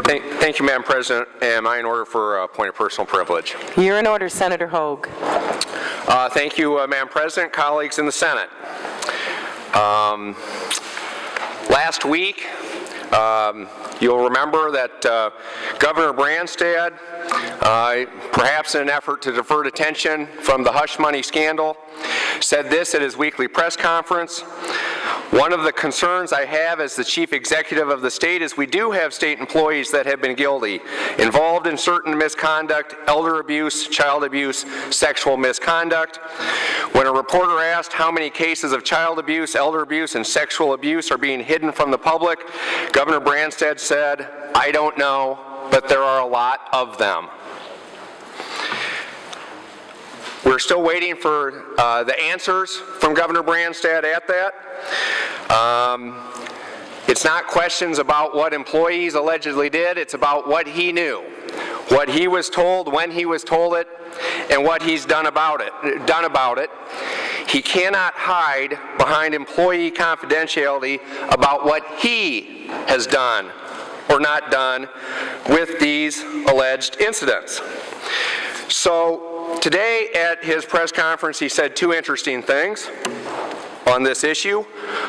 Thank you, Madam President. Am I in order for a point of personal privilege? You're in order, Senator Hogg. Thank you, Madam President, colleagues in the Senate. Last week, you'll remember that Governor Branstad, perhaps in an effort to divert attention from the hush money scandal, said this at his weekly press conference. One of the concerns I have as the chief executive of the state is we do have state employees that have been guilty, involved in certain misconduct, elder abuse, child abuse, sexual misconduct. When a reporter asked how many cases of child abuse, elder abuse, and sexual abuse are being hidden from the public, Governor Branstad said, "I don't know, but there are a lot of them." We're still waiting for the answers from Governor Branstad at that. It's not questions about what employees allegedly did, it's about what he knew, what he was told, when he was told it, and what he's done about it. He cannot hide behind employee confidentiality about what he has done or not done with these alleged incidents. So today at his press conference he said two interesting things on this issue.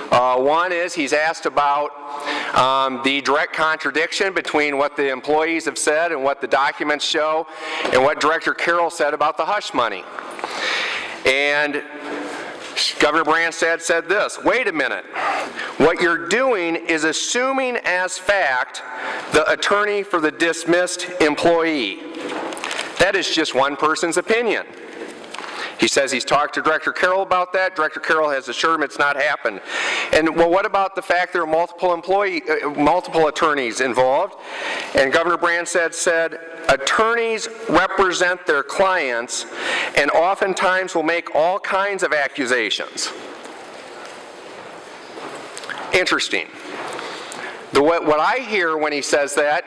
One is he's asked about the direct contradiction between what the employees have said and what the documents show and what Director Carroll said about the hush money. And Governor Branstad said this, wait a minute, what you're doing is assuming as fact the attorney for the dismissed employee. That is just one person's opinion. He says he's talked to Director Carroll about that. Director Carroll has assured him it's not happened. And well, what about the fact there are multiple attorneys involved? And Governor Branstad said, attorneys represent their clients and oftentimes will make all kinds of accusations. Interesting. What I hear when he says that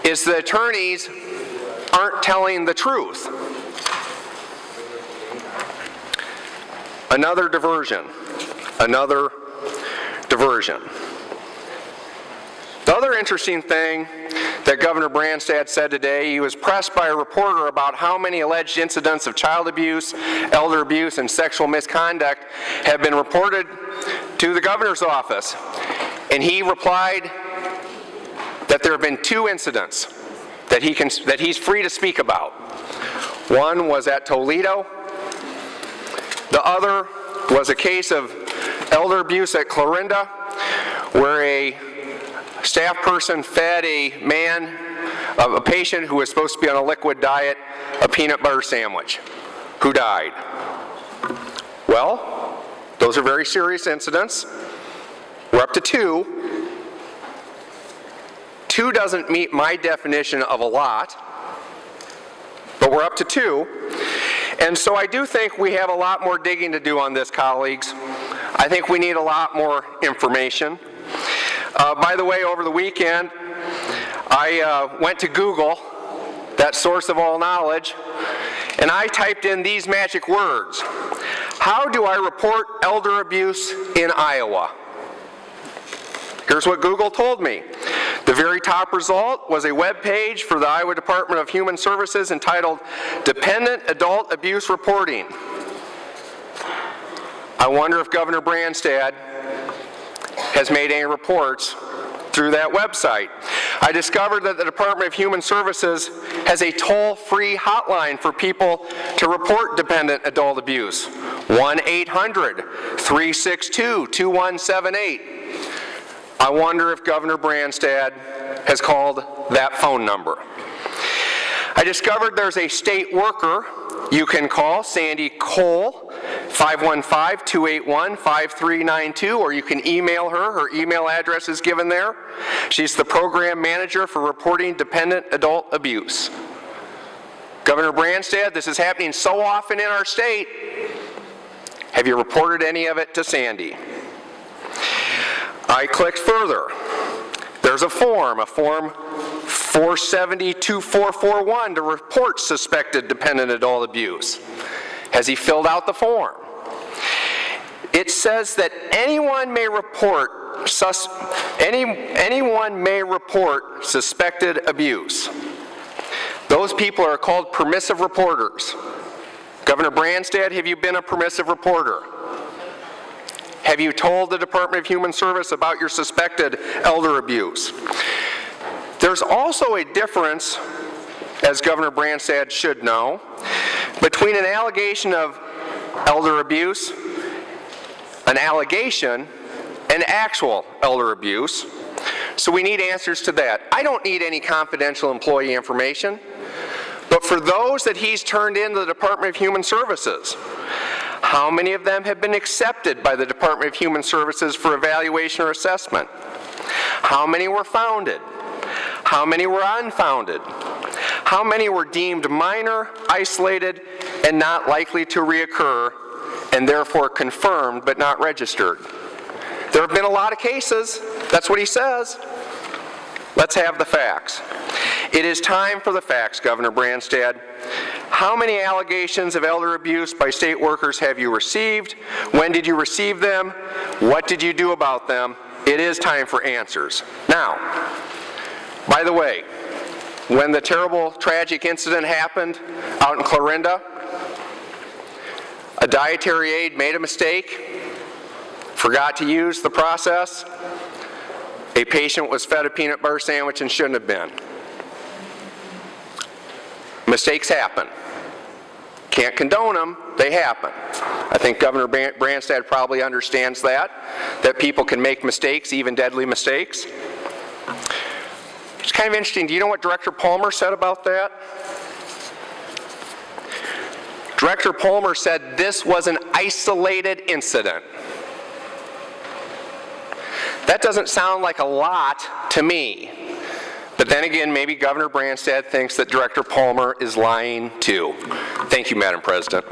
is the attorneys aren't telling the truth. Another diversion. The other interesting thing that Governor Branstad said today, he was pressed by a reporter about how many alleged incidents of child abuse, elder abuse, and sexual misconduct have been reported to the governor's office. And he replied that there have been two incidents that he's free to speak about. One was at Toledo. The other was a case of elder abuse at Clarinda, where a staff person fed a patient who was supposed to be on a liquid diet, a peanut butter sandwich, who died. Well, those are very serious incidents. We're up to two. Two doesn't meet my definition of a lot, but we're up to two. And so I do think we have a lot more digging to do on this, colleagues. I think we need a lot more information. By the way, over the weekend, I went to Google, that source of all knowledge, and I typed in these magic words. How do I report elder abuse in Iowa? Here's what Google told me. The very top result was a web page for the Iowa Department of Human Services entitled Dependent Adult Abuse Reporting. I wonder if Governor Branstad has made any reports through that website. I discovered that the Department of Human Services has a toll-free hotline for people to report dependent adult abuse. 1-800-362-2178. I wonder if Governor Branstad has called that phone number. I discovered there's a state worker you can call, Sandy Cole, 515-281-5392, or you can email her. Her email address is given there. She's the program manager for reporting dependent adult abuse. Governor Branstad, this is happening so often in our state. Have you reported any of it to Sandy? I clicked further. There's a form 470-2441 to report suspected dependent adult abuse. Has he filled out the form? It says that anyone may report anyone may report suspected abuse. Those people are called permissive reporters. Governor Branstad, have you been a permissive reporter? Have you told the Department of Human Service about your suspected elder abuse? There's also a difference, as Governor Branstad should know, between an allegation of elder abuse, an allegation, and actual elder abuse. So we need answers to that. I don't need any confidential employee information, but for those that he's turned into the Department of Human Services, how many of them have been accepted by the Department of Human Services for evaluation or assessment? How many were founded? How many were unfounded? How many were deemed minor, isolated, and not likely to reoccur, and therefore confirmed but not registered? There have been a lot of cases. That's what he says. Let's have the facts. It is time for the facts, Governor Branstad. How many allegations of elder abuse by state workers have you received? When did you receive them? What did you do about them? It is time for answers. Now, by the way, when the terrible, tragic incident happened out in Clarinda, a dietary aide made a mistake, forgot to use the process. A patient was fed a peanut butter sandwich and shouldn't have been. Mistakes happen. Can't condone them, they happen. I think Governor Branstad probably understands that people can make mistakes, even deadly mistakes. It's kind of interesting. Do you know what Director Palmer said about that? Director Palmer said this was an isolated incident. That doesn't sound like a lot to me. But then again, maybe Governor Branstad thinks that Director Palmer is lying too. Thank you, Madam President.